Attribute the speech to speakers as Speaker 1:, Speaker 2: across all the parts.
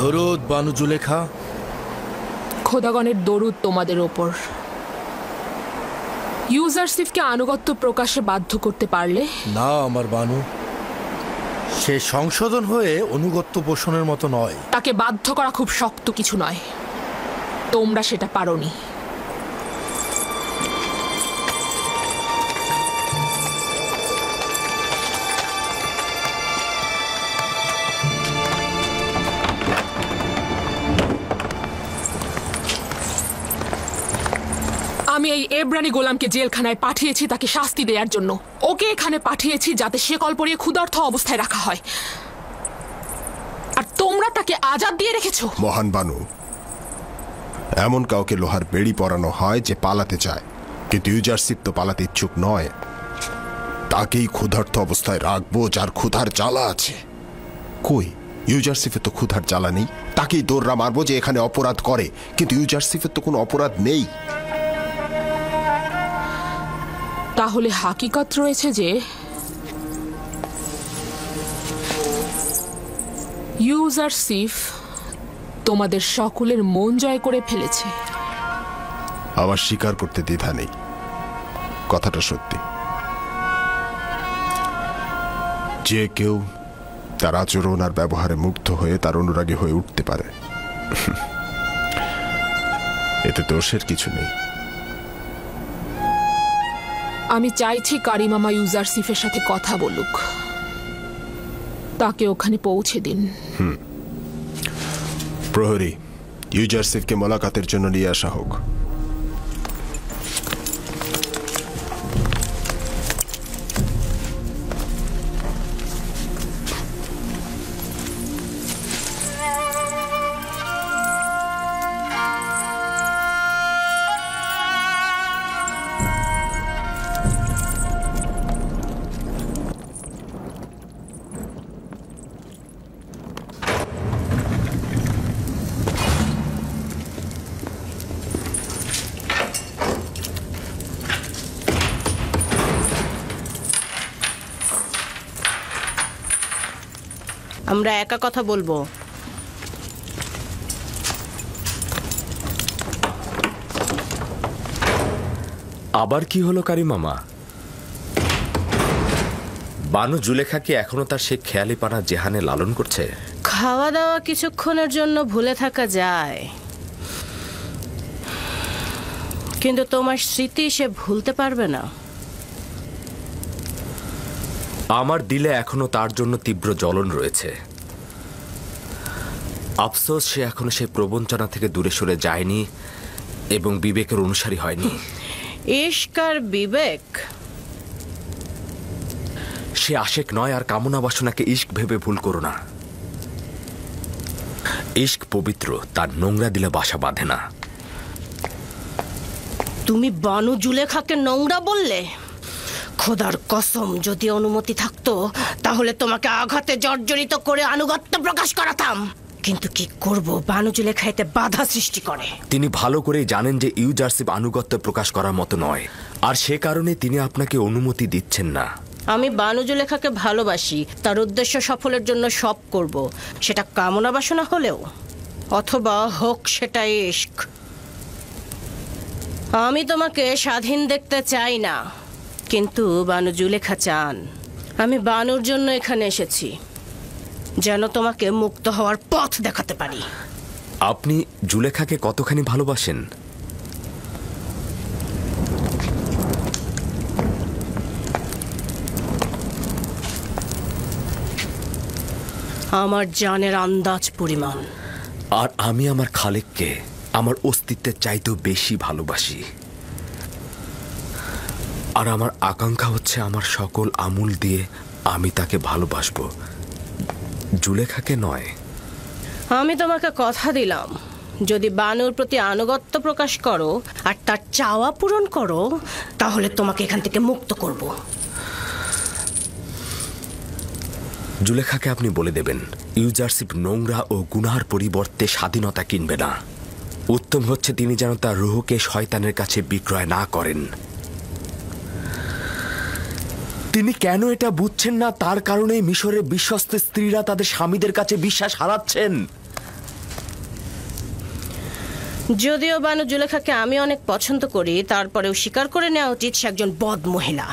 Speaker 1: দরুদ বানু জুলেখা।
Speaker 2: খোদাগণের দরুদ তোমাদের ওপর। ইউজারসিফকে আনুগত্য প্রকাশে বাধ্য করতে পারলে?
Speaker 1: না আমার বানু, সে সংশোধন হয়ে অনুগত্য পোষণের মতো নয়।
Speaker 2: তাকে বাধ্য করা খুব শক্ত কিছু নয়, তোমরা সেটা পারোনি। আমি এই এব্রানি গোলামকে জেলখানায় পাঠিয়েছি তাকে শাস্তি দেওয়ার জন্য। ওকে এখানে পাঠিয়েছি যাতে সে কল পরিয়ে ক্ষুধার্ত অবস্থায় রাখা হয়, আর তোমরা তাকে আজাদ দিয়ে রেখেছো।
Speaker 3: মহান বানু, এমন কাউকে লোহার বেড়ি পরানো হয় যে পালাতে চায়, কিন্তু ইউজারসিফ তো পালাতে ইচ্ছুক নয়। তাকেই ক্ষুধার্ত অবস্থায় রাখবো যার ক্ষুধার জ্বালা আছে। কই, ইউজারসিফের তো ক্ষুধার জ্বালা নেই। তাকেই দৌড়রা মারবো যে এখানে অপরাধ করে, কিন্তু ইউজারসিফের তো কোনো অপরাধ নেই।
Speaker 2: তাহলে হাকিকত রয়েছে যে ইউজারসিফ তোমাদের সকলের মন জয় করে ফেলেছে।
Speaker 3: আমার স্বীকার করতে দ্বিধা নেই, কথাটা সত্যি। যে কেউ তার আচরণ আর ব্যবহারে মুগ্ধ হয়ে তার অনুরাগী হয়ে উঠতে পারে, এতে দোষের কিছু নেই।
Speaker 2: আমি চাইছি কারিমামা ইউজারসিফের সাথে কথা বলুক, তাকে ওখানে পৌঁছে দিন।
Speaker 3: প্রহরী, ইউজারসিফকে মোলাকাতের জন্য নিয়ে আসা হোক।
Speaker 4: আমরা একা কথা বলবো।
Speaker 5: আবার কি হলো কারিমামা? বানু জুলেখা কি এখনো তার সে খেয়ালিপানা জেহানে লালন করছে?
Speaker 4: খাওয়া দাওয়া কিছুক্ষণের জন্য ভুলে থাকা যায়, কিন্তু তোমার স্মৃতি সে ভুলতে পারবে না।
Speaker 5: আমার দিলে এখনো তার জন্য তীব্র জ্বলন রয়েছে। আফসোস সে এখনো সে প্রবঞ্চনা থেকে দূরে সরে যায়নি এবং বিবেকের অনুসারী হয়নি।
Speaker 4: ইশক আর বিবেক,
Speaker 5: সে আশেক নয়, আর কামনা বাসনাকে ইশক ভেবে ভুল করো না। ইশক পবিত্র, তার নোংরা দিলে বাসা বাঁধে না।
Speaker 4: তুমি বানু জুলেখাকে নোংরা বললে? খোদার কসম, যদি অনুমতি থাকতো তাহলে তোমাকে আঘাতে জর্জরিত করে আনুগত্য প্রকাশ করাতাম, কিন্তু কি করব, বানু জুলেখা এতে বাধা সৃষ্টি করে।
Speaker 5: তিনি ভালো করেই জানেন যে ইউজারসিফ আনুগত্য প্রকাশ করার মতো নয়, আর সে কারণে তিনি আপনাকে অনুমতি দিচ্ছেন না।
Speaker 4: আমি বানু জুলেখাকে ভালোবাসি, তার উদ্দেশ্য সফলের জন্য সব করব, সেটা কামনা বাসনা হলেও, অথবা হোক সেটা ইশক। আমি তোমাকে স্বাধীন দেখতে চাই না, কিন্তু বানু জুলেখা চান। আমি বানুর জন্য এখানে এসেছি, যেন তোমাকে মুক্ত হওয়ার পথ দেখাতে পারি।
Speaker 5: আপনি জুলেখাকে কতখানি ভালোবাসেন?
Speaker 4: আমার জানের আন্দাজ পরিমাণ।
Speaker 5: আর আমি আমার খালেককে আমার অস্তিত্বের চাইতেও বেশি ভালোবাসি, আর আমার আকাঙ্ক্ষা হচ্ছে আমার সকল আমূল দিয়ে আমি তাকে ভালোবাসবো, জুলেখাকে নয়।
Speaker 4: আমি তোমাকে কথা দিলাম, যদি বানুর প্রতি আনুগত্য প্রকাশ করো আর তার চাওয়া পূরণ করো, তাহলে তোমাকে এখান থেকে মুক্ত করব।
Speaker 5: জুলেখাকে আপনি বলে দেবেন ইউজারসিফ নোংরা ও গুনার পরিবর্তে স্বাধীনতা কিনবে না। উত্তম হচ্ছে তিনি যেন তার রুহকে শয়তানের কাছে বিক্রয় না করেন। তিনি কেন এটা বুঝছেন না, তার কারণে মিশরের বিশ্বস্ত স্ত্রীরা তাদের স্বামীদের কাছে বিশ্বাস হারাচ্ছেন।
Speaker 4: যদিও বানু জুলেখাকে আমি অনেক পছন্দ করি, তারপরেও স্বীকার করে নেওয়া উচিত সে একজন বদ মহিলা।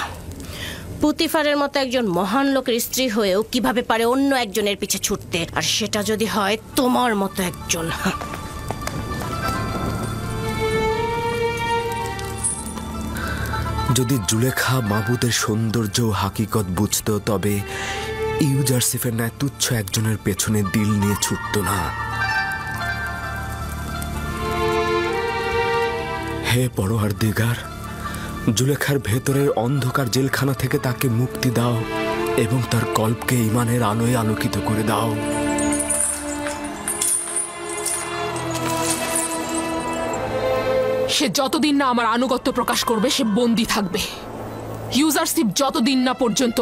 Speaker 4: পুতিফারের মতো একজন মহান লোকের স্ত্রী হয়েও কিভাবে পারে অন্য একজনের পিছে ছুটতে, আর সেটা যদি হয় তোমার মতো একজন।
Speaker 5: যদি জুলেখা মাবুদের সৌন্দর্য ও হাকিকত বুঝত, তবে ইউজারসিফের ন্যায় তুচ্ছ একজনের পেছনে দিল নিয়ে ছুটত না। হে পরওয়ারদিগার, জুলেখার ভেতরের অন্ধকার জেলখানা থেকে তাকে মুক্তি দাও এবং তার কল্পকে ঈমানের আলোয় আলোকিত করে দাও।
Speaker 2: সে যতদিন না আমার আনুগত্য প্রকাশ করবে সে বন্দী থাকবে। ইউজারশিপ যতদিন না পর্যন্ত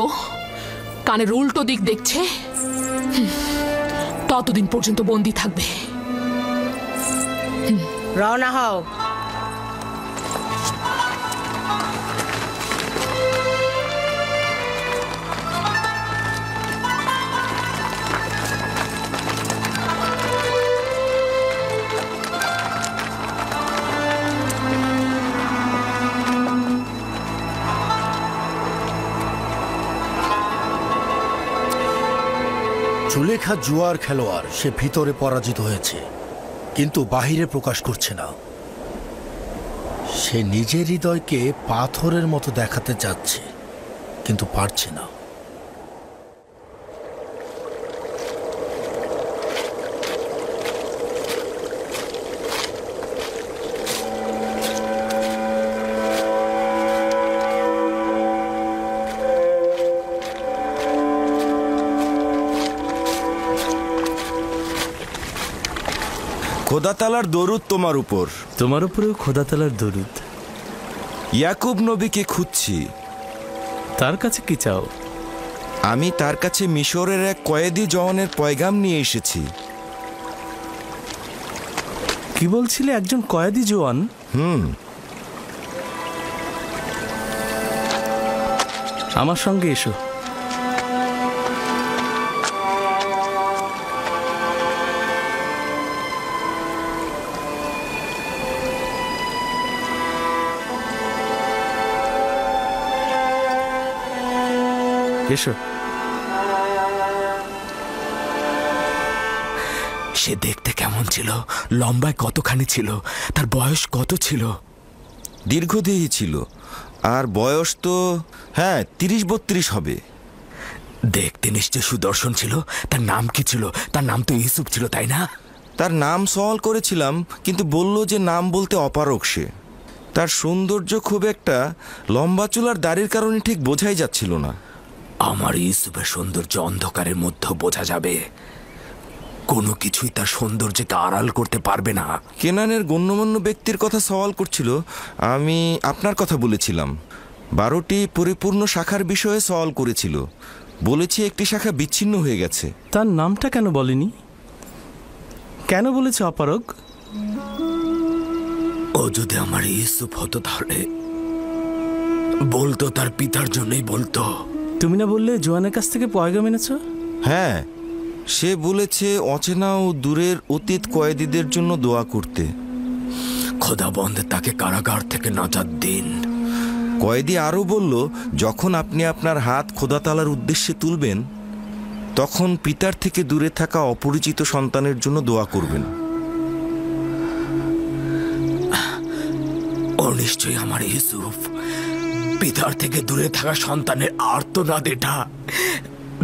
Speaker 2: কানের উল্টো দিক দেখছে ততদিন পর্যন্ত বন্দী থাকবে।
Speaker 4: রওনা হও।
Speaker 1: জুলেখা জুয়ার খেলোয়াড়, সে ভিতরে পরাজিত হয়েছে কিন্তু বাহিরে প্রকাশ করছে না। সে নিজের হৃদয়কে পাথরের মতো দেখাতে চাচ্ছে কিন্তু পারছে না।
Speaker 6: খোদাতালার দরুদ তোমার উপর।
Speaker 7: তোমার উপরেও খোদাতালার দরুদ।
Speaker 6: ইয়াকুব নবীকে খুঁজছি।
Speaker 7: তার কাছে কি চাও?
Speaker 6: আমি তার কাছে মিশরের এক কয়েদি জওয়ানের পয়গাম নিয়ে এসেছি।
Speaker 7: কি বলছিলে? একজন কয়েদি জওয়ান? আমার সঙ্গে এসো। এসো।
Speaker 5: সে দেখতে কেমন ছিল? লম্বায় কতখানি ছিল? তার বয়স কত ছিল?
Speaker 6: দীর্ঘদেহী ছিল, আর বয়স তো 30-32 হবে।
Speaker 5: দেখতে নিশ্চয় সুদর্শন ছিল। তার নাম কি ছিল? তার নাম তো ইউসুফ ছিল, তাই না?
Speaker 6: তার নাম সওয়াল করেছিলাম, কিন্তু বলল যে নাম বলতে অপারগ সে। তার সৌন্দর্য খুব একটা লম্বা চুলার দাড়ির কারণে ঠিক বোঝাই যাচ্ছিল না।
Speaker 5: আমার ইউসুফের সৌন্দর্য অন্ধকারের মধ্যে বোঝা যাবে। কোনো কিছুই তার সৌন্দর্যকে আড়াল করতে পারবে না।
Speaker 6: কেনানের গণ্যমান্য ব্যক্তির কথা সওয়াল করছিল, আমি আপনার কথা বলেছিলাম। 12টি পরিপূর্ণ শাখার বিষয়ে সওয়াল করেছিল, বলেছি একটি শাখা বিচ্ছিন্ন হয়ে গেছে।
Speaker 7: তার নামটা কেন বলেনি? কেন বলেছে অপারগ?
Speaker 5: ও যদি আমার ইউসুফ হতো তাহলে বলতো তার পিতার জন্যই বলতো।
Speaker 7: তুমি না বললে জোয়ানের কাছ থেকে পয়গাম এনেছ?
Speaker 6: হ্যাঁ, সে বলেছে অচেনা ও দূরের অতীত কয়েদিদের জন্য দোয়া করতে।
Speaker 5: খোদাবন্দ তাকে কারাগার থেকে নাজাত দিন।
Speaker 6: কয়েদি আরও বলল, যখন আপনি আপনার হাত খোদাতালার উদ্দেশ্যে তুলবেন তখন পিতার থেকে দূরে থাকা অপরিচিত সন্তানের জন্য দোয়া করবেন।
Speaker 5: ও নিশ্চয়ই আমার ইউসুফ। পিতার থেকে দূরে থাকা সন্তানের আর্তনাদ এটা।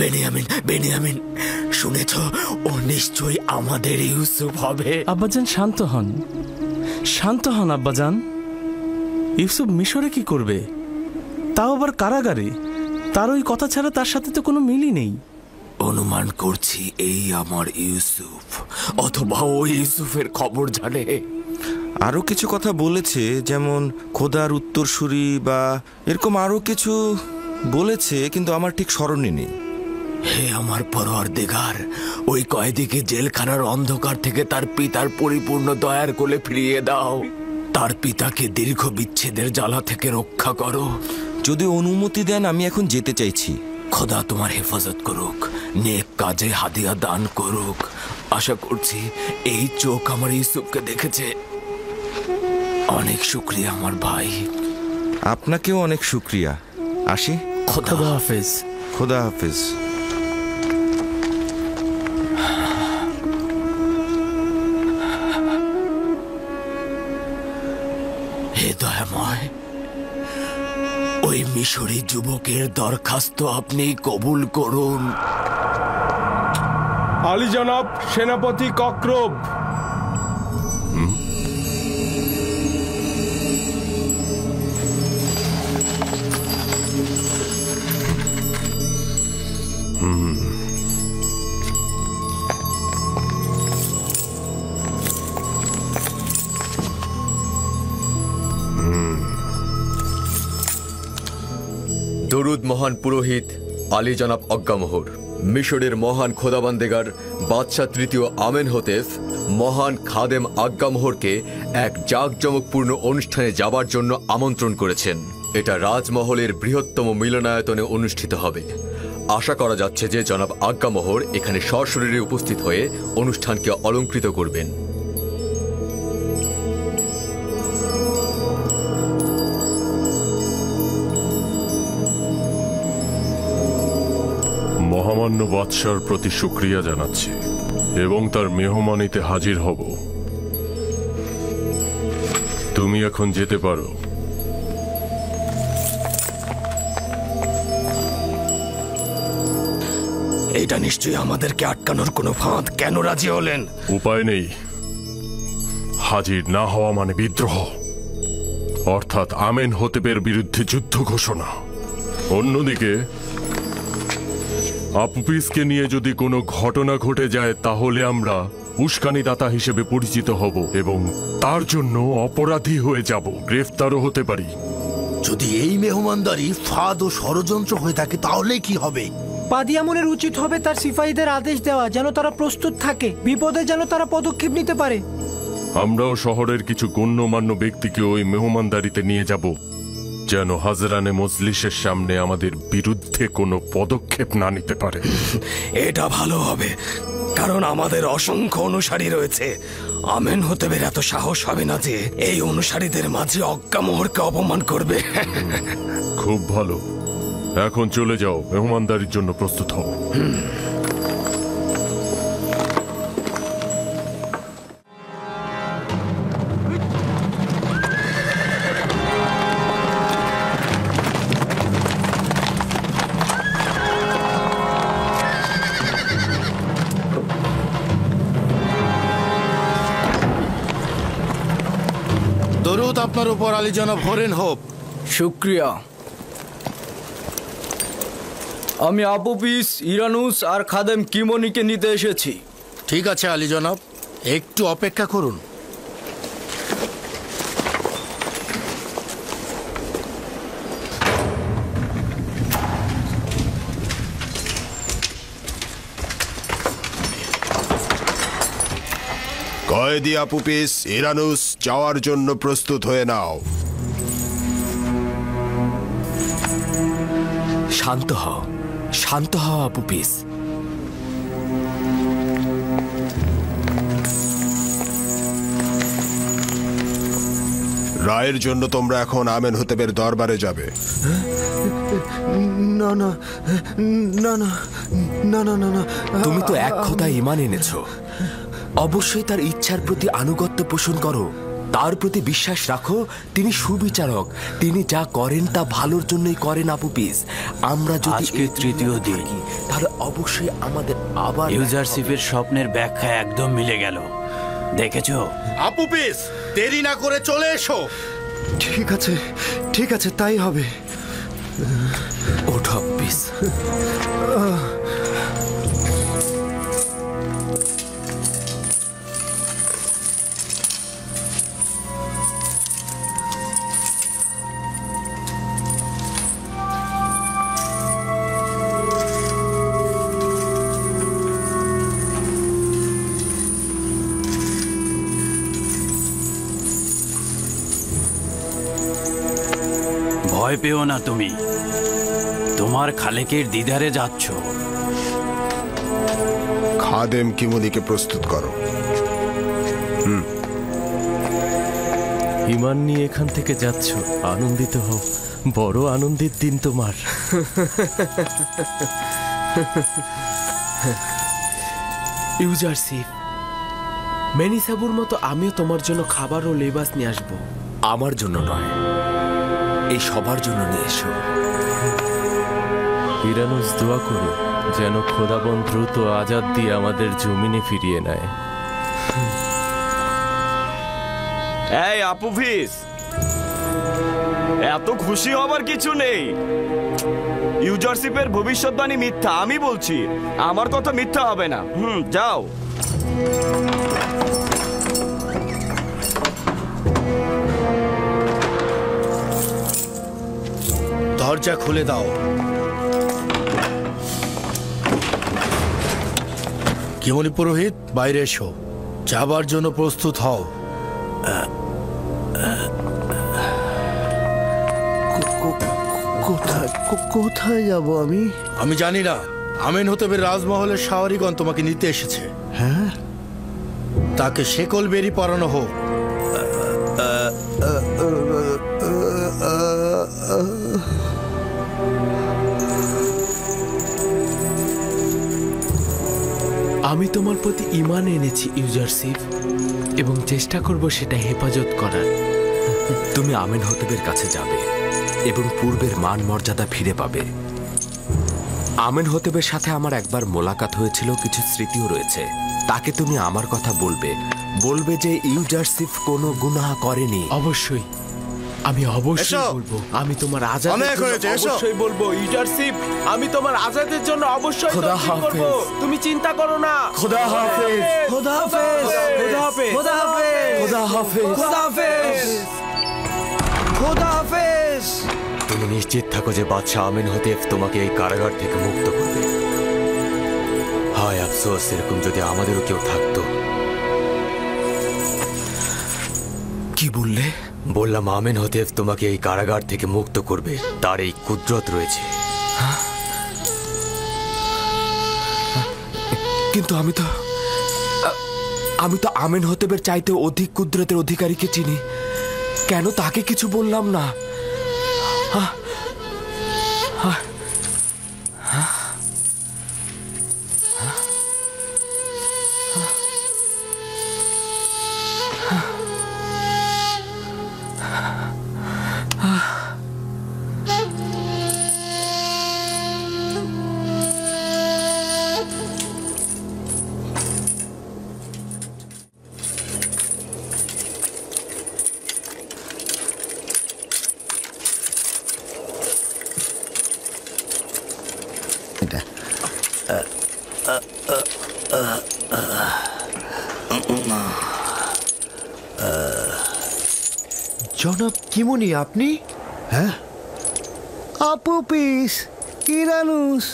Speaker 5: বেনিয়ামিন, বেনিয়ামিন, শুনেছ? ও নিশ্চয়ই আমাদের ইউসুফ হবে।
Speaker 7: আব্বাজান শান্ত হন, শান্ত হন আব্বাজান। ইউসুফ মিশরে কি করবে? তাও আবার কারাগারে। তার ওই কথা ছাড়া তার সাথে তো কোনো মিলই নেই।
Speaker 5: অনুমান করছি এই আমার ইউসুফ, অথবা ও ইউসুফের খবর জানে।
Speaker 6: আরও কিছু কথা বলেছে, যেমন খোদার উত্তরসূরি বা এরকম আরও কিছু বলেছে, কিন্তু আমার ঠিক স্মরণে নেই।
Speaker 5: হে আমার পরওয়ারদিগার, ওই কয়েদিকে জেলখানার অন্ধকার থেকে তার পিতার পরিপূর্ণ দয়ার কোলে ফিরিয়ে দাও। তার পিতাকে দীর্ঘ বিচ্ছেদের জ্বালা থেকে রক্ষা করো।
Speaker 6: যদি অনুমতি দেন আমি এখন যেতে চাইছি।
Speaker 5: খোদা তোমার হেফাজত করুক, নেক কাজে হাদিয়া দান করুক। আশা করছি এই চোখ আমার ইউসুফকে দেখেছে, অনেক শুক্রিয়া আমার ভাই।
Speaker 6: আপনাকেও অনেক শুক্রিয়া। আসি।
Speaker 5: খোদা হাফেজ।
Speaker 6: খোদা হাফেজ।
Speaker 5: হে দয়াময়, ওই মিশরী যুবকের দরখাস্ত আপনি কবুল করুন।
Speaker 8: আলী জনাব, সেনাপতি কক্রব।
Speaker 9: দরুদ মহান পুরোহিত আলী জনাব অজ্ঞামোহর। মিশরের মহান খোদাবান্দেগার বাদশাহ তৃতীয় আমেনহোতেপ মহান খাদেম আজ্ঞামোহরকে এক জাঁকজমকপূর্ণ অনুষ্ঠানে যাবার জন্য আমন্ত্রণ করেছেন। এটা রাজমহলের বৃহত্তম মিলনায়তনে অনুষ্ঠিত হবে। আশা করা যাচ্ছে যে জনাব আজ্ঞামোহর এখানে সশরীরে উপস্থিত হয়ে অনুষ্ঠানকে অলঙ্কৃত করবেন।
Speaker 8: মহামান্য বাদশার প্রতি শুকরিয়া জানাচ্ছি এবং তার মেহমানিতে হাজির হব। তুমি এখন যেতে পারো।
Speaker 5: এটা নিশ্চয়ই আমাদেরকে আটকানোর কোনো ফাঁদ। কেন রাজি হলেন?
Speaker 8: উপায় নেই। হাজির না হওয়া মানে বিদ্রোহ, অর্থাৎ আমেনহোতেপের বিরুদ্ধে যুদ্ধ ঘোষণা। অন্যদিকে আপুপিসকে নিয়ে যদি কোনো ঘটনা ঘটে যায় তাহলে আমরা উস্কানিদাতা হিসেবে পরিচিত হব এবং তার জন্য অপরাধী হয়ে যাব, গ্রেফতারও হতে পারি।
Speaker 1: যদি এই মেহমানদারি ফাঁদ ও ষড়যন্ত্র হয়ে থাকে তাহলে কি হবে?
Speaker 10: পাদিয়ামনের উচিত হবে তার সিপাহীদের আদেশ দেওয়া যেন তারা প্রস্তুত থাকে, বিপদে যেন তারা পদক্ষেপ নিতে পারে।
Speaker 8: আমরাও শহরের কিছু গণ্যমান্য ব্যক্তিকে ওই মেহমানদারিতে নিয়ে যাব যেন হাজরানে মজলিসের সামনে আমাদের বিরুদ্ধে কোনো পদক্ষেপ না নিতে পারে।
Speaker 5: এটা ভালো হবে, কারণ আমাদের অসংখ্য অনুসারী রয়েছে। আমেনহোতেপের এত সাহস হবে না যে এই অনুসারীদের মাঝে অজ্ঞামোহরকে অপমান করবে।
Speaker 8: খুব ভালো, এখন চলে যাও, মেহমানদারির জন্য প্রস্তুত হও।
Speaker 1: দরুদ আপনার উপর আলী জনাব হরেন হোপ।
Speaker 11: শুক্রিয়া। আমি আপুপিস, ইরানুস আর খাদেম কিমনিকে নিতে এসেছি।
Speaker 1: ঠিক আছে আলী জনাব, একটু অপেক্ষা করুন।
Speaker 3: কয়েদি আপুপিস, ইরানুস, যাওয়ার জন্য প্রস্তুত হয়ে নাও।
Speaker 5: শান্ত হও, শান্ত হও আপুপিস।
Speaker 3: রায়ের জন্য তোমরা এখন আমেনহোতেপের দরবারে যাবে।
Speaker 5: না না না না না না না না, তুমি তো এক খোদায় ঈমান এনেছো। অবশ্যই তার ইচ্ছার প্রতি আনুগত্য পোষণ করো, তার প্রতি বিশ্বাস রাখো। তিনি সুবিচারক, তিনি যা করেন তা ভালোর জন্যই করেন আপুপিস। আমরা যদি
Speaker 11: আজকে তৃতীয় দিন,
Speaker 5: তাহলে অবশ্যই আমাদের আবার
Speaker 11: ইউজারশিপের স্বপ্নের ব্যাখ্যা একদম মিলে গেল। দেখেছো?
Speaker 1: আপুপিস, দেরি না করে চলে এসো।
Speaker 5: ঠিক আছে, তাই হবে। ওঠো আপুপিস।
Speaker 11: ভয় পেও না, তুমি তোমার খালেকের দিদারে যাচ্ছ।
Speaker 3: খাদেম কিমনিকে প্রস্তুত করো।
Speaker 7: ইমান নিয়ে এখান থেকে যাচ্ছ, আনন্দিত হও। বড় আনন্দের দিন তোমার।
Speaker 5: ইউজারশিপ, মেনিসাবুর মতো আমিও তোমার জন্য খাবার ও লেবাস নিয়ে আসবো।
Speaker 12: আমার জন্য নয়, এই সবার জন্য নিয়ে এসো।
Speaker 7: ইরানুস, দোয়া করো যেন খোদাবন দ্রুত আজাদ দিয়ে আমাদের জমিনে ফিরিয়ে নেয়।
Speaker 13: এই আপুভিস, এত খুশি হবার কিছু নেই। ইউজারশিপের ভবিষ্যৎবাণী মিথ্যা, আমি বলছি। আমার কথা মিথ্যা হবে না। যাও।
Speaker 1: দরজা খুলে দাও। কেমনি পুরোহিত, বাইরে এসো, যাবার জন্য প্রস্তুত হও।
Speaker 14: কোথায় যাব আমি?
Speaker 1: আমি জানি না। আমেন হতেবের রাজমহলের শাওয়ারিগণ তোমাকে নিতে এসেছে।
Speaker 14: হ্যাঁ,
Speaker 1: তাকে শেকল বেরি পরানো হোক।
Speaker 5: আমি তোমার প্রতি ঈমান এনেছি ইউজারশিপ, এবং চেষ্টা করব সেটা হেফাজত করার।
Speaker 12: তুমি আমেন হতেবের কাছে যাবে এবং পূর্বের মান মর্যাদা ফিরে পাবে। আমেন হতেবের সাথে আমার একবার মোলাকাত হয়েছিল, কিছু স্মৃতিও রয়েছে। তাকে তুমি আমার কথা বলবে, বলবে যে ইউজারশিপ কোনো গুনাহ করেনি।
Speaker 5: অবশ্যই, আমি অবশ্যই বলবো। আমি তোমার আজাদের জন্য অবশ্যই বলবো ইউজারশিপ, আমি তোমার আজাদের জন্য অবশ্যই তদবির করব। তুমি চিন্তা করো না।
Speaker 12: খোদা হাফেজ।
Speaker 14: খোদা হাফেজ। খোদা হাফেজ। খোদা হাফেজ।
Speaker 12: খোদা হাফেজ।
Speaker 14: খোদা হাফেজ। খোদা হাফেজ।
Speaker 12: তুমি নিশ্চিত থাকো যে বাদশাহ আমেন হতেব তোমাকে এই কারাগার থেকে মুক্ত করবে। হায় আফসোস, এরকম যদি আমাদেরও কেউ থাকতো। কি বললে? বললাম আমেন হতেব তোমাকে এই কারাগার থেকে মুক্ত করবে, তার এই কুদরত রয়েছে। কিন্তু আমি তো আমেন হতেবের চাইতে অধিক কুদরতের অধিকারীকে চিনি। কেন তাকে কিছু বললাম না?
Speaker 14: জনাব কিমনি, আপনি? হ্যাঁ, আপুপিস, ইরানুস,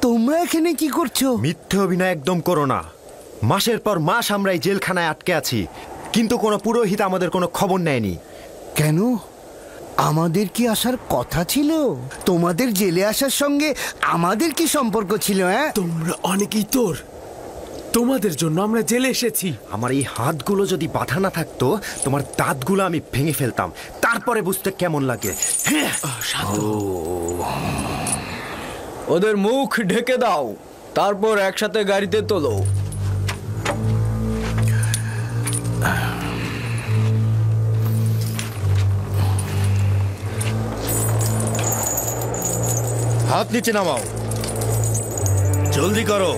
Speaker 14: তোমরা এখানে কি করছো?
Speaker 15: মিথ্যে অভিনয় একদম করো না। মাসের পর মাস আমরা এই জেলখানায় আটকে আছি, কিন্তু কোনো পুরোহিত আমাদের কোনো খবর নেয়নি।
Speaker 14: কেন? আমাদের কি আসার কথা ছিল? তোমাদের জেলে আসার সঙ্গে আমাদের কি সম্পর্ক ছিল? হ্যাঁ,
Speaker 5: তোমরা অনেকেই তোর, তোমাদের জন্য আমরা জেলে এসেছি।
Speaker 15: আমার এই হাতগুলো যদি বাঁধা না থাকতো, তোমার দাঁতগুলো আমি ভেঙে ফেলতাম, তারপরে বুঝতে কেমন লাগে।
Speaker 16: ওদের মুখ ঢেকে দাও, তারপর একসাথে গাড়িতে তোলো।
Speaker 1: হাত নিচে নামাও, জলদি করো।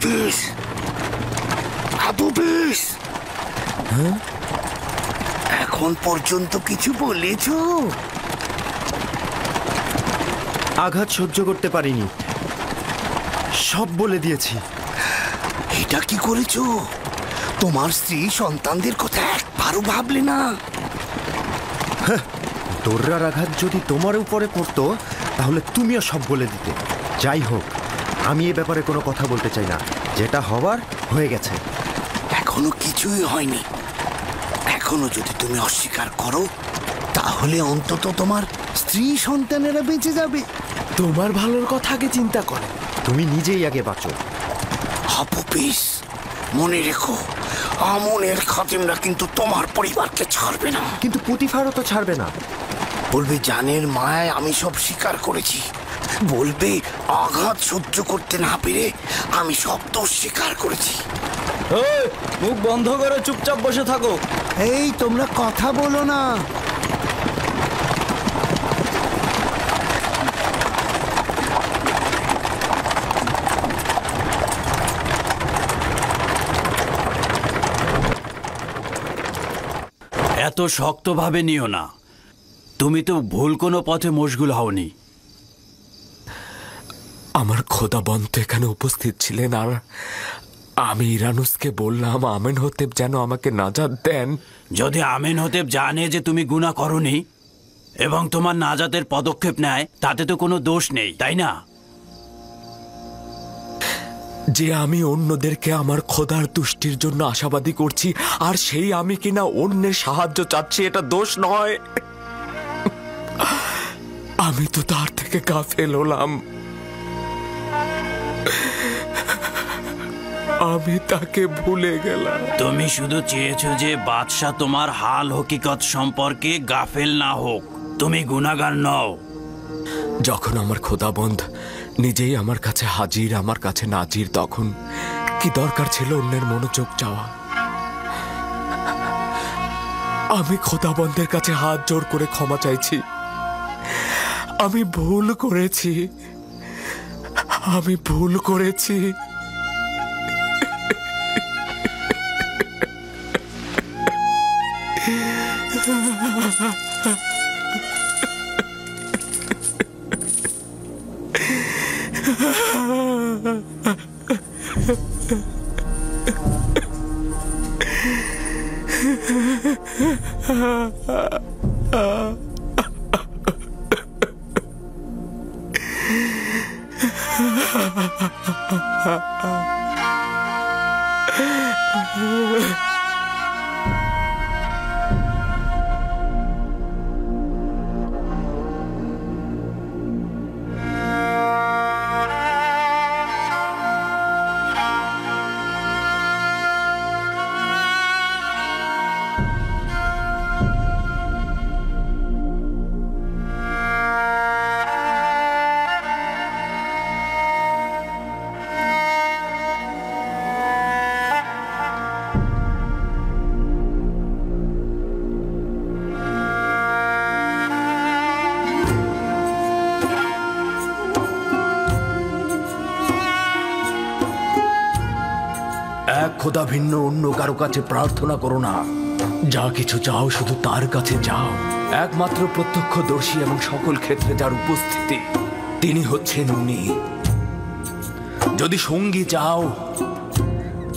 Speaker 14: পিস, আবু পিস, এখন পর্যন্ত কিছু বলেছো?
Speaker 15: আঘাত সহ্য করতে পারিনি, সব বলে দিয়েছি।
Speaker 14: এটা কি করেছো? তোমার স্ত্রী সন্তানদের কথা একবারও ভাবলে না?
Speaker 15: দৌড়ার আঘাত যদি তোমার উপরে পড়তো তাহলে তুমিও সব বলে দিতে। যাই হোক, আমি এ ব্যাপারে কোনো কথা বলতে চাই না। যেটা হবার হয়ে গেছে।
Speaker 14: এখনো কিছুই হয়নি। এখনো যদি তুমি অস্বীকার করো তাহলে অন্তত তোমার স্ত্রী সন্তানেরা বেঁচে যাবে।
Speaker 5: তোমার ভালোর কথা আগে চিন্তা করো।
Speaker 15: তুমি নিজেই আগে বাঁচো।
Speaker 14: আবু পিস, মনে রেখো, আমনের খাদেমরা কিন্তু তোমার পরিবারকে ছাড়বে না।
Speaker 15: কিন্তু পুতিফারও তো ছাড়বে না।
Speaker 14: বলবে জানের মায়ায় আমি সব স্বীকার করেছি। বলবে আঘাত সহ্য করতে না পেরে আমি সব দোষ স্বীকার করেছি।
Speaker 16: মুখ বন্ধ করে চুপচাপ বসে থাকো।
Speaker 14: এই তোমরা কথা বলো না।
Speaker 11: এত শক্তভাবে নিও না। তুমি তো ভুল কোনো পথে মশগুল হওনি।
Speaker 12: আমার খোদাবন্ত এখানে উপস্থিত ছিলেন, আর আমি ইরানুসকে বললাম আমেন হতেব যেন আমাকে নাজাত দেন।
Speaker 11: যদি আমেন হতেব জানে যে তুমি গুনাহ করনি এবং তোমার নাজাতের পদক্ষেপ নেয়, তাতে তো কোনো দোষ নেই, তাই না?
Speaker 12: যে আমি অন্যদেরকে আমার খোদার তুষ্টির জন্য আশাবাদী করছি, আর সেই আমি কিনা অন্যের সাহায্য চাচ্ছি, এটা দোষ নয়। আমি তো তার থেকে গাফেল হলাম। আমি তাকে ভুলে গেলাম।
Speaker 11: তুমি শুধু চেয়েছো যে বাদশাহ তোমার হাল হকিকত সম্পর্কে গাফেল না হোক। তুমি গুনাহগার নও।
Speaker 12: যখন আমার খোদাবন্ধ নিজেই আমার কাছে হাজির, আমার কাছে নাজির, তখন কি দরকার ছিল অন্যের মনোযোগ চাওয়া? আমি খোদাবন্ধের কাছে হাত জোর করে ক্ষমা চাইছি। আমি ভুল করেছি, আমি ভুল করেছি।
Speaker 5: এক খোদা ভিন্ন অন্য কারো কাছে প্রার্থনা করো না। যা কিছু চাও শুধু তার কাছে যাও। একমাত্র প্রত্যক্ষদর্শী এবং সকল ক্ষেত্রে যার উপস্থিতি, তিনি হচ্ছেন উনি। যদি সঙ্গী চাও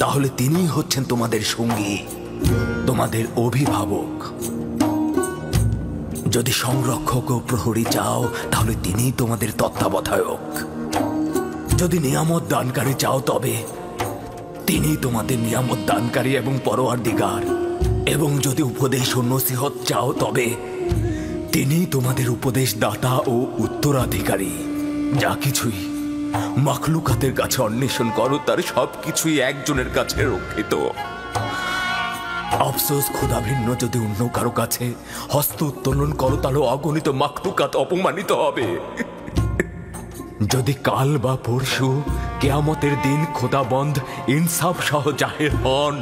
Speaker 5: তাহলে তিনিই হচ্ছেন তোমাদের সঙ্গী, তোমাদের অভিভাবক। যদি সংরক্ষক ও প্রহরী চাও তাহলে তিনিই তোমাদের তত্ত্বাবধায়ক। যদি নিয়ামত দানকারী চাও তবে তিনি তোমাদের নিয়ামত দানকারী এবং পরওয়ারদিগার। এবং যদি উপদেশ ও নসিহত চাও তবে তিনি তোমাদের উপদেশ দাতা ও উত্তরাধিকারী। যা কিছুই মাখলুকাতের কাছে অন্বেষণ করো তার সবকিছুই একজনের কাছে রক্ষিত। আফসোস, খোদা ভিন্ন যদি অন্য কারো কাছে হস্ত উত্তোলন করো তাহলে অগণিত মাখলুকাত অপমানিত হবে। যদি কাল বা পরশু কিয়ামতের দিন খোদাবন্ধ ইনসাফ সহ জাহের হন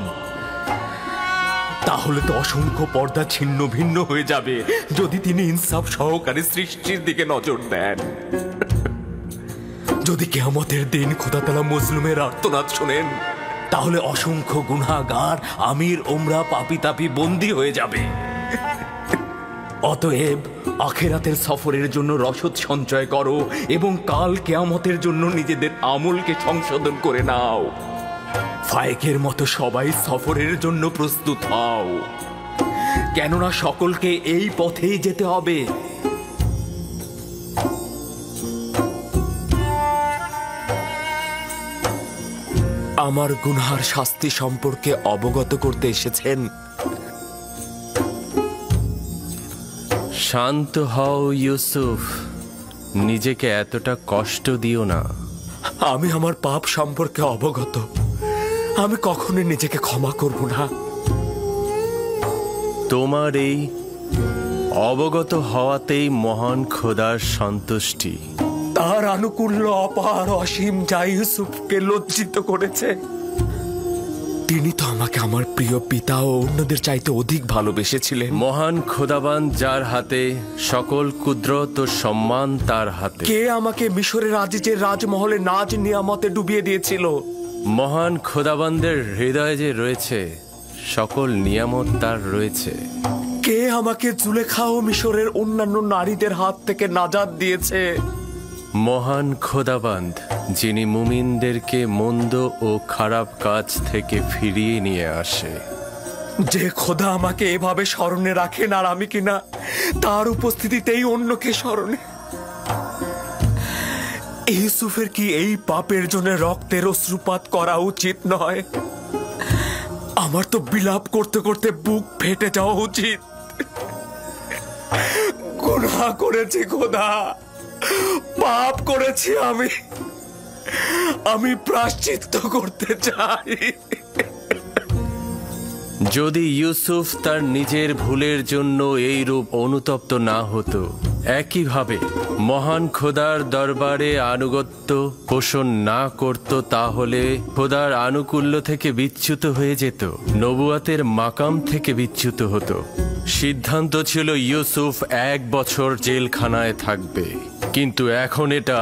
Speaker 5: তাহলে তো অসংখ্য পর্দা ছিন্ন ভিন্ন হয়ে যাবে যদি তিনি ইনসাফ সহকারে সৃষ্টির দিকে নজর দেন। যদি কিয়ামতের দিন খোদাতালা মুসলিমের আর্তনাদ শোনেন, তাহলে অসংখ্য গুনাহগার আমির ওমরা পাপি তাপি বন্দী হয়ে যাবে। অতএব আখেরাতের সফরের জন্য রসদ সঞ্চয় করো এবং কাল কিয়ামতের জন্য নিজেদের আমলকে সংশোধন করে নাও। ফায়েকের মতো সবাই সফরের জন্য প্রস্তুত হও, কেননা সকলকে এই পথেই যেতে হবে। আমার গুনহার শাস্তি সম্পর্কে অবগত করতে এসেছেন।
Speaker 7: শান্ত হও ইউসুফ, নিজেকে এতটা কষ্ট দিও না।
Speaker 5: আমি আমার পাপ সম্পর্কে অবগত, আমি কখনোই নিজেকে ক্ষমা করব না।
Speaker 7: তোমার এই অবগত হওয়াতেই মহান খোদার সন্তুষ্টি।
Speaker 5: তার আনুকূল্য অপার অসীম যা ইউসুফকে লজ্জিত করেছে। তিনি তো আমাকে আমার প্রিয় পিতা ও অন্যদের চাইতে অধিক ভালোবেসেছিলেন।
Speaker 7: মহান খোদাবান যার হাতে, সকল কুদরত ও সম্মান তার হাতে।
Speaker 5: কে আমাকে মিশরের আজিজের রাজমহলে নাজ নিয়ামতে ডুবিয়ে দিয়েছিল?
Speaker 7: মহান খোদাবানদের হৃদয়ে যে রয়েছে সকল নিয়ামত তার রয়েছে।
Speaker 5: কে আমাকে জুলেখা ও মিশরের অন্যান্য নারীদের হাত থেকে নাজাত দিয়েছে?
Speaker 7: মহান খোদাবান্দ, যিনি মুমিনদেরকে মন্দ ও খারাপ কাজ থেকে ফিরিয়ে নিয়ে আসে।
Speaker 5: যে খোদা আমাকে এভাবে স্মরণে রাখেন আর আমি কিনা তার উপস্থিতিতেই অন্যকে স্মরণে। ইউসুফের কি এই পাপের জন্য রক্তের অশ্রুপাত করা উচিত নয়? আমার তো বিলাপ করতে করতে বুক ফেটে যাওয়া উচিত। গুনাহ করেছি খোদা, পাপ করেছি আমি প্রায়শ্চিত্ত করতে চাই।
Speaker 7: যদি ইউসুফ তার নিজের ভুলের জন্য এই রূপ অনুতপ্ত না হতো, একইভাবে মহান খোদার দরবারে আনুগত্য পোষণ না করত, তাহলে খোদার আনুকূল্য থেকে বিচ্যুত হয়ে যেত, নবুয়াতের মাকাম থেকে বিচ্যুত হতো। সিদ্ধান্ত ছিল ইউসুফ 1 বছর জেলখানায় থাকবে, কিন্তু এখন এটা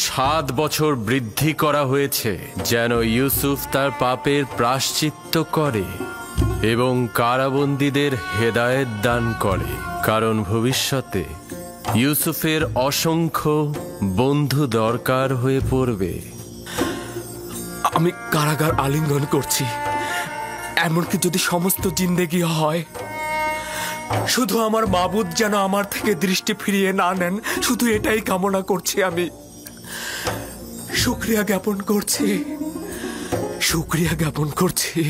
Speaker 7: 7 বছর বৃদ্ধি করা হয়েছে, যেন ইউসুফ তার পাপের প্রায়শ্চিত্ত করে এবং কারাবন্দীদের হেদায়েত দান করে, কারণ ভবিষ্যতে ইউসুফের অসংখ্য বন্ধু দরকার হয়ে পড়বে।
Speaker 5: আমি কারাগার আলিঙ্গন করছি, এমনকি যদি সমস্ত জিন্দেগি হয়, শুধু আমার মাবুদ যেন আমার থেকে দৃষ্টি ফিরিয়ে না নেন, শুধু এটাই কামনা করছি। আমি শুকরিয়া জ্ঞাপন করছি, শুকরিয়া জ্ঞাপন করছি।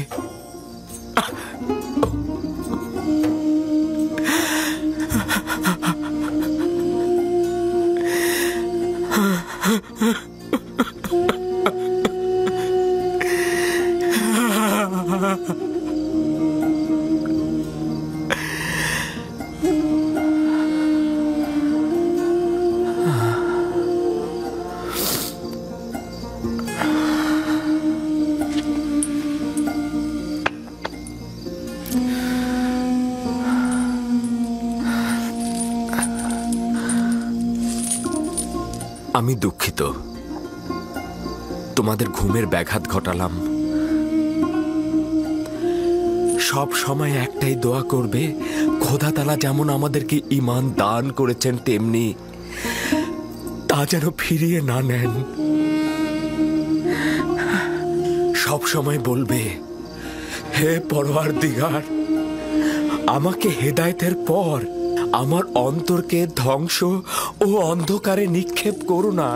Speaker 5: আমি দুঃখিত, তোমাদের ঘুমের ব্যাঘাত ঘটালাম। সব সময় একটাই দোয়া করবে, খোদা তাআলা যেমন আমাদেরকে ঈমান দান করেছেন তেমনি তা যেন ফিরিয়ে না নেন। সব সময় বলবে, হে পরওয়ারদিগার, আমাকে হেদায়েতের পর আমার অন্তরকে ধ্বংস ও অন্ধকারে নিক্ষেপ করো না।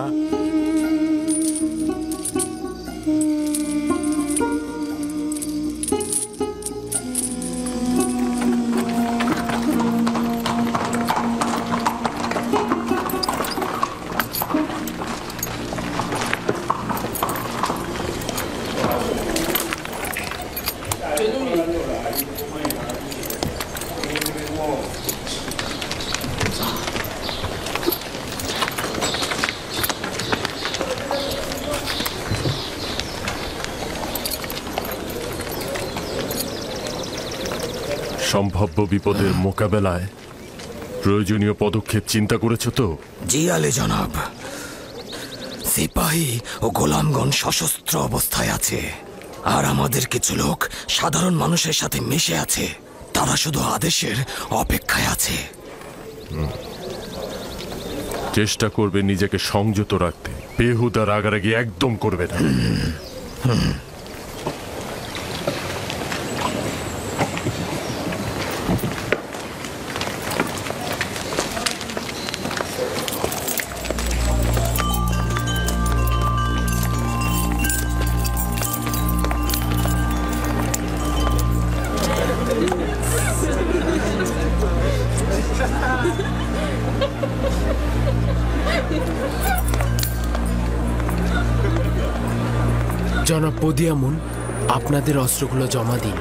Speaker 8: সম্ভাব্য বিপদের মোকাবেলায় প্রয়োজনীয় পদক্ষেপ চিন্তা করেছো তো?
Speaker 11: জি আলী জনাব,
Speaker 5: সিপাহী ও গোলামগণ সশস্ত্র অবস্থায় আছে, আর আমাদের কিছু লোক সাধারণ মানুষের সাথে মিশে আছে। তারা শুধু আদেশের অপেক্ষায় আছে।
Speaker 8: চেষ্টা করবে নিজেকে সংযত রাখতে, বেহুদা রাগারাগি একদম করবে না।
Speaker 17: জনাব বদিয়ামুন, আপনাদের অস্ত্রগুলো জমা দিন।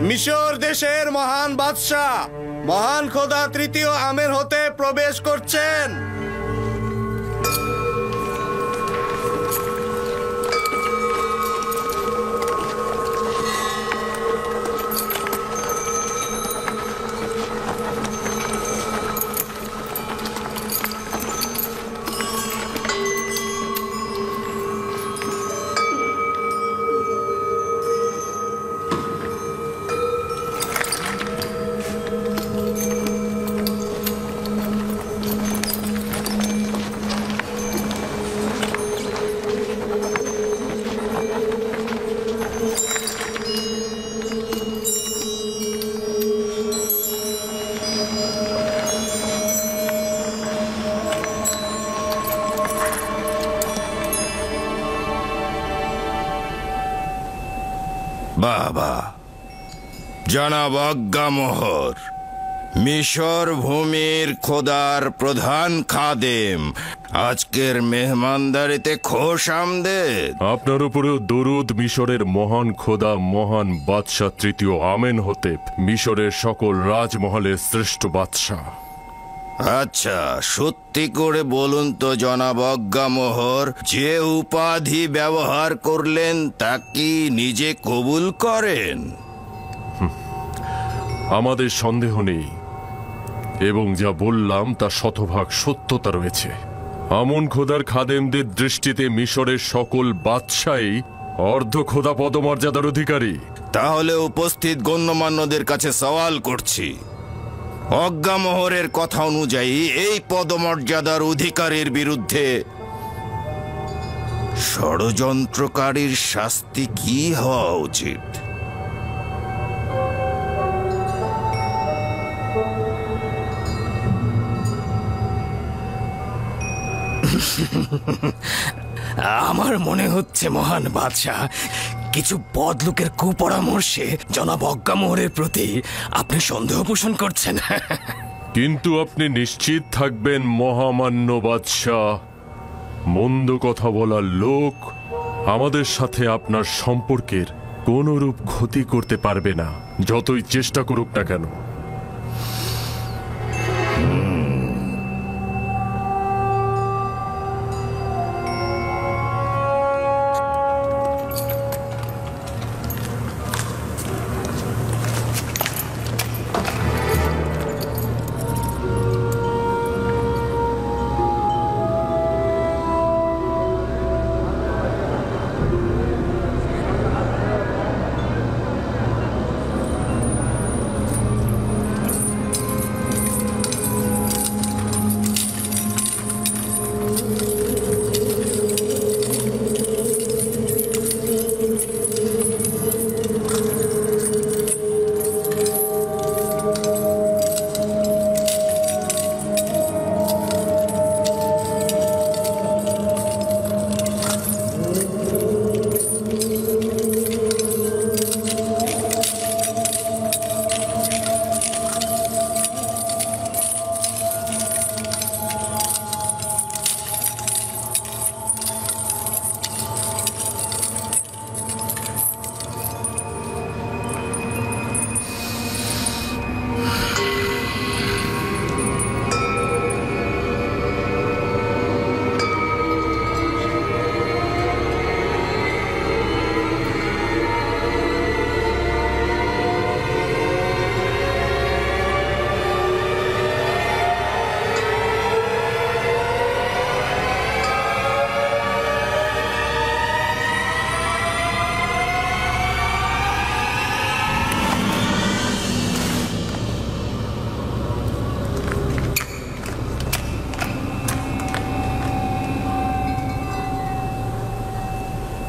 Speaker 18: মিশর দেশের মহান বাদশাহ মহান খোদা তৃতীয় আমের হতে প্রবেশ করছেন।
Speaker 6: বাবা জনাব আজ্ঞামোহর, মিশর ভূমির খোদার প্রধান খাদেম আজকের মেহমানদারিতে খোশ আমদেদ।
Speaker 8: আপনার উপরেও দরুদ মিশরের মহান খোদা মহান বাদশাহ তৃতীয় আমেন হতেব, মিশরের সকল রাজমহলের শ্রেষ্ঠ বাদশাহ।
Speaker 6: আচ্ছা, সত্যি করে বলুন তো জনাব আজ্ঞামোহর, যে উপাধি ব্যবহার করলেন তা কি নিজে কবুল করেন?
Speaker 8: আমাদের সন্দেহ নেই, এবং যা বললাম তা শতভাগ সত্যতা রয়েছে। আমন খোদার খাদেমদের দৃষ্টিতে মিশরের সকল বাদশাহই অর্ধ খোদা পদমর্যাদার অধিকারী।
Speaker 6: তাহলে উপস্থিত গণ্যমান্যদের কাছে সওয়াল করছি, অজ্ঞামোহরের কথা অনুযায়ী এই পদমর্যাদার অধিকারীর বিরুদ্ধে ষড়যন্ত্রকারীর শাস্তি কি হওয়া উচিত?
Speaker 5: আমার মনে হচ্ছে মহান বাদশাহ, কিছু বদলোকের কুপরামর্শে জনাব অজ্ঞামোহরের প্রতি আপনি সন্দেহ পোষণ করছেন।
Speaker 8: কিন্তু আপনি নিশ্চিত থাকবেন মহামান্য বাদশাহ, মন্দ কথা বলার লোক আমাদের সাথে আপনার সম্পর্কের কোনরূপ ক্ষতি করতে পারবে না, যতই চেষ্টা করুক না কেন।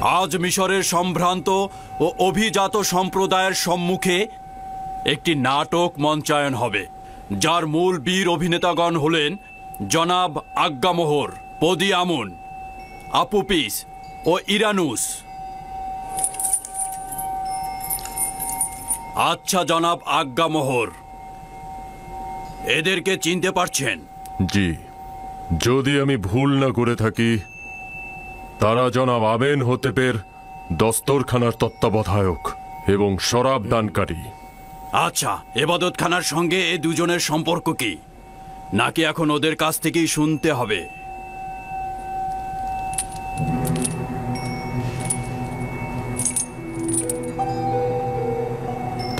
Speaker 11: আজ মিশরের সম্ভ্রান্ত ও অভিজাত সম্প্রদায়ের সম্মুখে একটি নাটক মঞ্চায়ন হবে, যার মূল বীর অভিনেতাগণ হলেন জনাব আজ্ঞামোহর, পদিয়ামুন, আপুপিস ও ইরানুস। আচ্ছা জনাব আজ্ঞামোহর, এদেরকে চিনতে পারছেন?
Speaker 8: জি, যদি আমি ভুল না করে থাকি তারা জনাব আমেনহোতেপের দস্তরখানার তত্ত্বাবধায়ক এবং শরাব দানকারী।
Speaker 11: আচ্ছা, এবাদতখানার সঙ্গে এই দুজনের সম্পর্ক কি, নাকি এখন ওদের কাছ থেকেই শুনতে হবে?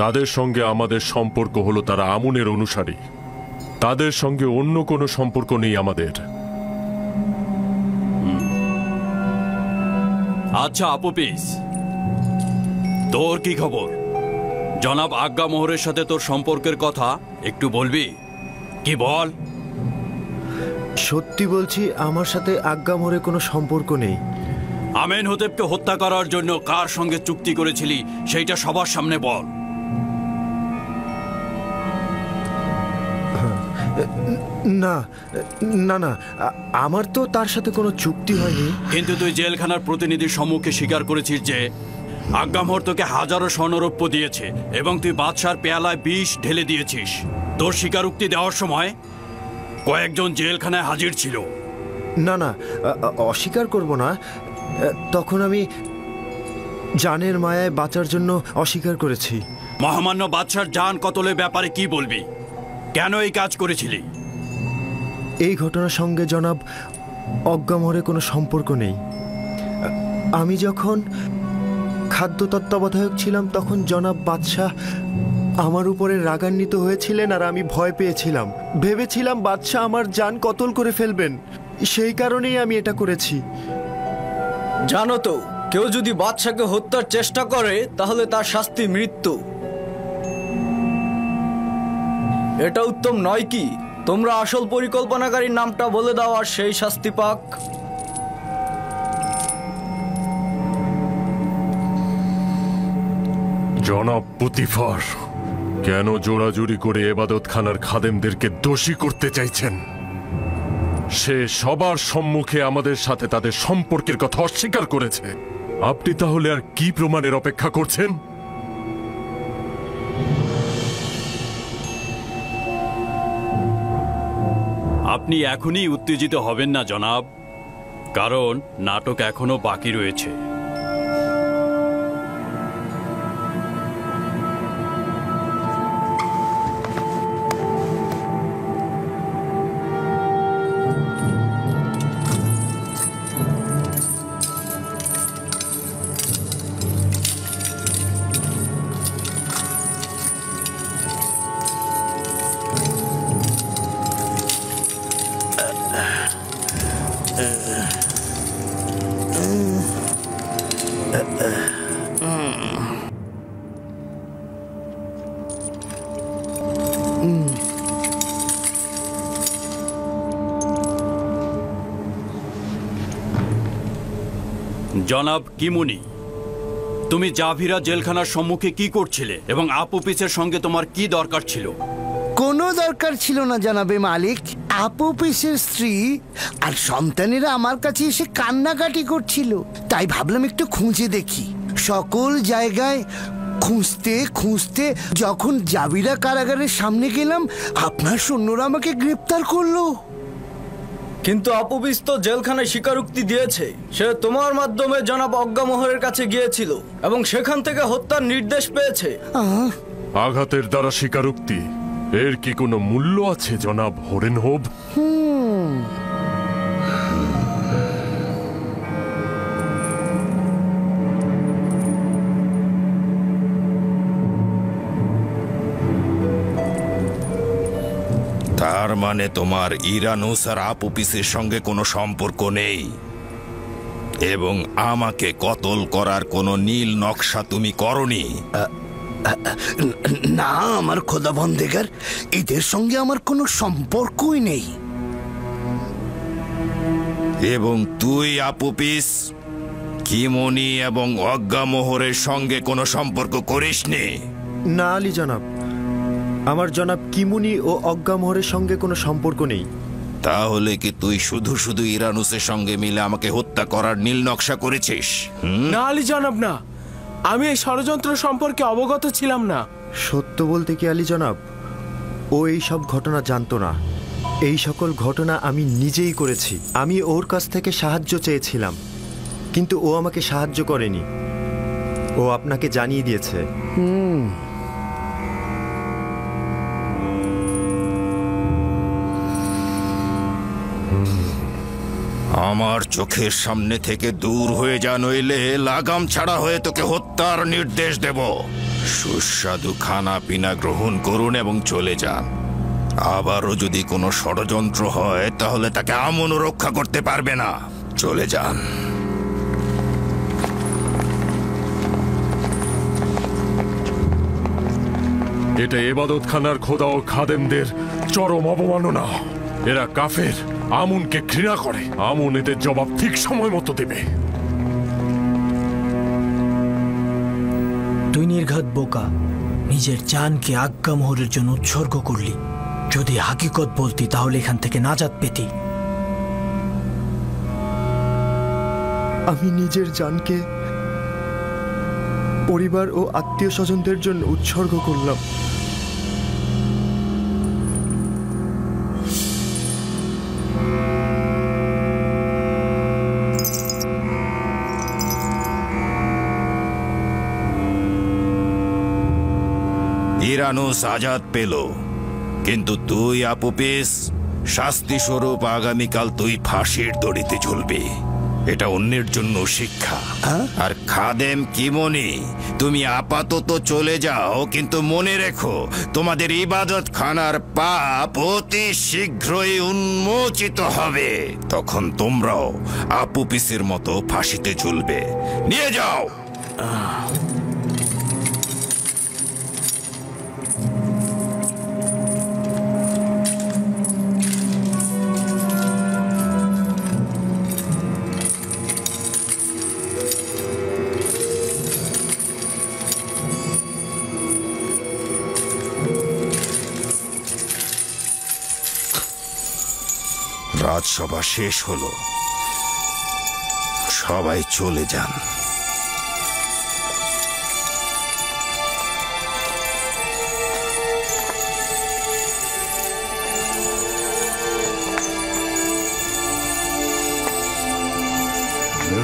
Speaker 8: তাদের সঙ্গে আমাদের সম্পর্ক হলো তারা আমুনের অনুসারী, তাদের সঙ্গে অন্য কোনো সম্পর্ক নেই আমাদের।
Speaker 11: আচ্ছা আপুপিস, তোর কি খবর? জনাব আজ্ঞামোহরের সাথে তোর সম্পর্কের কথা একটু বলবি কি? বল।
Speaker 15: সত্যি বলছি, আমার সাথে আজ্ঞামোহরে কোনো সম্পর্ক নেই।
Speaker 11: আমেনহোতেপকে হত্যা করার জন্য কার সঙ্গে চুক্তি করেছিলি সেইটা সবার সামনে বল।
Speaker 15: না না না, আমার তো তার সাথে কোনো চুক্তি হয়নি।
Speaker 11: কিন্তু তুই জেলখানার প্রতিনিধির সম্মুখে স্বীকার করেছিস যে আজ্ঞামোহর তোকে হাজারো স্বর্ণরৌপ্য দিয়েছে এবং তুই বাদশার পেয়ালায় বিষ ঢেলে দিয়েছিস। তোর স্বীকারোক্তি দেওয়ার সময় কয়েকজন জেলখানায় হাজির ছিল।
Speaker 15: না না, অস্বীকার করব না। তখন আমি জানের মায়ায় বাঁচার জন্য অস্বীকার করেছি।
Speaker 11: মহামান্য বাদশার জান কতলের ব্যাপারে কি বলবি? কেন এই কাজ করেছিলি?
Speaker 15: এই ঘটনার সঙ্গে জনাব আজ্ঞামোহরে কোনো সম্পর্ক নেই। আমি যখন খাদ্য তত্ত্বাবধায়ক ছিলাম তখন জনাব বাদশাহ আমার উপরে রাগান্বিত হয়েছিলেন আর আমি ভয় পেয়েছিলাম। ভেবেছিলাম বাদশাহ আমার জান কতল করে ফেলবেন, সেই কারণেই আমি এটা করেছি।
Speaker 16: জানো তো, কেউ যদি বাদশাকে হত্যার চেষ্টা করে তাহলে তার শাস্তি মৃত্যু। এটা উত্তম নয় কি? তোমরা আসল পরিকল্পনাকারীর নামটা বলে দাও আর সেই শাস্তি পাক।
Speaker 8: জনাব পুতিফার, কেন জোড়াজুড়ি করে এবাদতখানার খাদেমদেরকে দোষী করতে চাইছেন? সে সবার সম্মুখে আমাদের সাথে তাদের সম্পর্কের কথা অস্বীকার করেছে। আপনি তাহলে আর কি প্রমাণের অপেক্ষা করছেন?
Speaker 11: আপনি এখনই উত্তেজিত হবেন না জনাব, কারণ নাটক এখনো বাকি রয়েছে। জনাব কিমুনি, তুমি জাভিরা জেলখানার সম্মুখে কি করছিলে এবং আপুপিসের সঙ্গে তোমার কি দরকার ছিল?
Speaker 14: কোনো দরকার ছিল না জনাবে মালিক। আপুপিসের স্ত্রী আর সন্তানেরা আমার কাছে এসে কান্নাকাটি করছিল, তাই ভাবলাম একটু খুঁজে দেখি। সকল জায়গায় খুঁজতে খুঁজতে যখন জাভিরা কারাগারের সামনে গেলাম, আপনার সৈন্যরা আমাকে গ্রেপ্তার করলো।
Speaker 16: কিন্তু আপুপিস তো জেলখানায় স্বীকারোক্তি দিয়েছে সে তোমার মাধ্যমে জনাব আজ্ঞামোহরের কাছে গিয়েছিল এবং সেখান থেকে হত্যার নির্দেশ পেয়েছে।
Speaker 8: আঘাতের দ্বারা স্বীকারোক্তি, এর কি কোনো মূল্য আছে জনাব হরেনহোব?
Speaker 6: তার মানে তোমার ইরানুস আর আপুপিসের সঙ্গে কোনো সম্পর্ক নেই এবং আমাকে কতল করার কোনো নীল নকশা তুমি করনি?
Speaker 14: না আমার খোদাবন্দেগার, এদের সঙ্গে আমার কোনো সম্পর্কই নেই।
Speaker 6: এবং তুই আপুপিস, কিমনি এবং অজ্ঞামোহরের সঙ্গে কোনো সম্পর্ক করিসনি?
Speaker 15: না আলী জনাব, আমার জনাব কিমুনি ও অজ্ঞামোহরের সঙ্গে কোনো সম্পর্ক নেই।
Speaker 6: তাহলে কি তুই শুধু শুধু ইরানুসের সঙ্গে মিলে আমাকে হত্যা করার নীল নকশা করেছিস?
Speaker 17: না আলী জনাব, না, আমি এই ষড়যন্ত্র সম্পর্কে অবগত ছিলাম না।
Speaker 15: সত্য বলতে কি আলী জনাব, ও এই সব ঘটনা জানতো না। এই সকল ঘটনা আমি নিজেই করেছি। আমি ওর কাছ থেকে সাহায্য চেয়েছিলাম, কিন্তু ও আমাকে সাহায্য করেনি। ও আপনাকে জানিয়ে দিয়েছে।
Speaker 6: আমার চোখের সামনে থেকে দূর হয়ে যা, নইলে লাগাম ছাড়া হয়ে তোকে হত্যার নির্দেশ দেব। সুস্বাদু খানা পিনা গ্রহণ করুন এবং চলে যান। আবারও যদি কোনো ষড়যন্ত্র হয় তাহলে তাকে আমনও রক্ষা করতে পারবে না। চলে যান।
Speaker 8: এটা এবাদতখানার খোদা ও খাদেমদের চরম অবমাননা। এরা কাফের, আমুনকে ঘৃণা করে। আমুন এদের জবাব ঠিক সময় মতো দেবে।
Speaker 10: তুই নির্ঘাত বোকা, নিজের জানকে আজ্ঞামোহরের জন্য উৎসর্গ করলি। যদি হাকিকত বলতি তাহলে এখান থেকে নাজাত পেতি।
Speaker 15: আমি নিজের জানকে পরিবার ও আত্মীয় স্বজনদের জন্য উৎসর্গ করলাম।
Speaker 6: ইরানুস আজাদ পেল, কিন্তু তুই আপুপিস, শাস্তি স্বরূপ আগামীকাল তুই ফাঁসির দড়িতে ঝুলবি। এটা অন্যের জন্য শিক্ষা। আর খাদেম কিমনি, তুমি আপাতত চলে যাও, কিন্তু মনে রেখো তোমাদের ইবাদত খানার পাপ অতি শীঘ্রই উন্মোচিত হবে। তখন তোমরাও আপুপিসের মতো ফাঁসিতে ঝুলবে। নিয়ে যাও। রাজসভা শেষ হলো, সবাই চলে যান।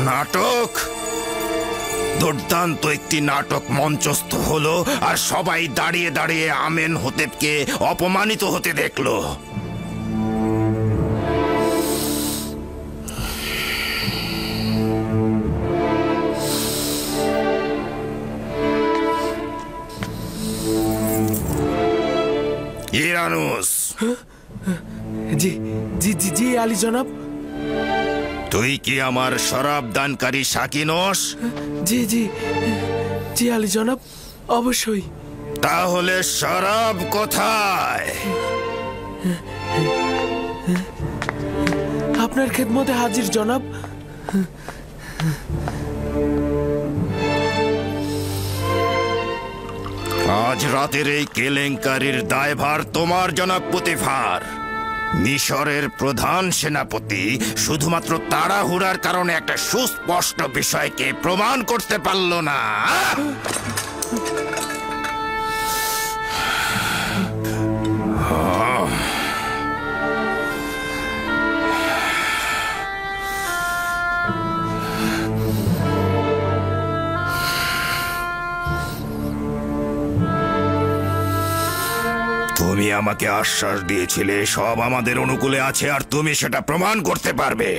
Speaker 6: নাটক, দুর্দান্ত একটি নাটক মঞ্চস্থ হলো, আর সবাই দাঁড়িয়ে দাঁড়িয়ে আমেন হোতেবকে অপমানিত হতে দেখলো। ইরানুস।
Speaker 17: জি জি জি জি আলী জনাব।
Speaker 6: তুই কি আমার শরাব দানকারী সাকি নস?
Speaker 17: জি জি জি আলী জনাব, অবশ্যই।
Speaker 6: তাহলে শরাব কোথায়?
Speaker 17: আপনার খেদমতে হাজির জনাব।
Speaker 6: আজ রাতের এই কেলেঙ্কারির দায়ভার তোমার, জনাব পুতিফার। মিশরের প্রধান সেনাপতি শুধুমাত্র তাড়াহুড়ার কারণে একটা সুস্পষ্ট বিষয়কে প্রমাণ করতে পারল না। তুমি আমাকে আশ্বাস দিয়েছিলে সব আমাদের অনুকূলে আছে, আর তুমি সেটা প্রমাণ করতে পারবে।